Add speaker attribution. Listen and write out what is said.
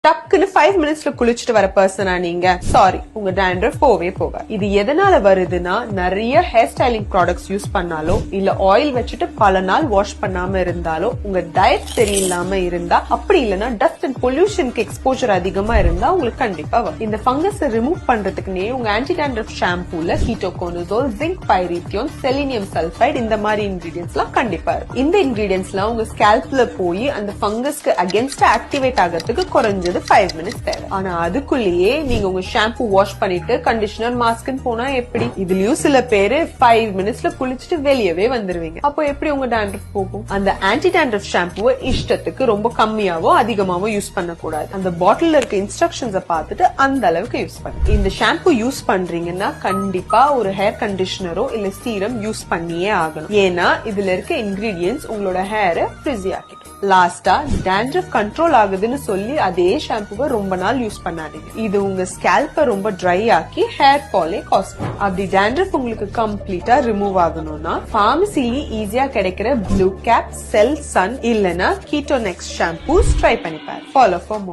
Speaker 1: டக்குன்னு 5 மினிட்ஸ்ல குளிச்சுட்டு வர பர்சனா நீங்க? சாரி, உங்க dandruff போவே போக. இது எதனால வருதுன்னா, நிறைய ஹேர் ஸ்டைலிங் ப்ராடக்ட்ஸ் யூஸ் பண்ணாலோ இல்ல ஆயில் வச்சுட்டு பல நாள் வாஷ் பண்ணாம இருந்தாலோ, உங்க டயட் சரியில்லாம இருந்தா, அப்படி இல்லைன்னா டஸ்ட் அண்ட் பொல்யூஷனுக்கு எக்ஸ்போஜர் அதிகமா இருந்தா உங்களுக்கு கண்டிப்பா வரும். இந்த ஃபங்கஸை ரிமூவ் பண்றதுக்குனே உங்க ஆன்டி dandruff ஷாம்பூல ketoconazole, zinc pyrithione, selenium sulphide இந்த மாதிரி இன்கிரீடியன்ட்ஸ் எல்லாம் கண்டிப்பா இருக்கும். இந்த இன்கிரீடியன்ட்ஸ் எல்லாம் உங்க ஸ்கேல்ப்ல போய் அந்த ஃபங்கஸ்க்கு அகேன்ஸ்டா ஆக்டிவேட் ஆகிறதுக்கு குறைஞ்சது 5 மினிட்ஸ் தேவை. ஆனா அதுக்குள்ளேயே நீங்க உங்க ஷாம்பு வாஷ் பண்ணிட்டு கண்டிஷனர் மாஸ்க்னு போனா எப்படி? இதுலயும் சில பேரு 5 மினிட்ஸ்ல குளிச்சுட்டு வெளியவே வந்துருவீங்க. அப்போ எப்படி உங்க dandruff போகும்? அந்த ஆன்டி dandruff ஷாம்புவை இஷ்டத்துக்கு ரொம்ப கம்மியாவோ அதிகமாவோ யூஸ் பண்ணக்கூடாது. அந்த பாட்டில் இருக்க இன்ஸ்ட்ரக்ஷன்ஸை பார்த்துட்டு அந்த அளவுக்கு யூஸ் பண்ணுங்க. இந்த ஷாம்பு யூஸ் பண்றீங்கன்னா கண்டிப்பா ஒரு ஹேர் கண்டிஷனரோ இல்ல சீரம் யூஸ் பண்ணியே ஆகணும். ஏன்னா இதுல இருக்க இன்கிரீடியன்ட்ஸ் உங்களோட ஹேரை ஃப்ரிஸி ஆக்கிடும். லாஸ்டா dandruff கண்ட்ரோல் ஆகுதுன்னு சொல்லி அதே ஷாம்புவை ரொம்ப நாள் யூஸ் பண்ணாதீங்க. இது உங்க ஸ்கேல்பை ரொம்ப ட்ரை ஆக்கி ஹேர் ஃபாலே காஸ் பண்ணும். அப்படி dandruff உங்களுக்கு கம்ப்ளீட்டா ரிமூவ் ஆகணும்னா பார்மசில ஈஸியா கிடைக்கிற ப்ளூ கேப், செல் சன் இல்லனா கீட்டோநெக்ஸ் ஷாம்பூஸ் ட்ரை பண்ணி பாருங்க. Follow for more.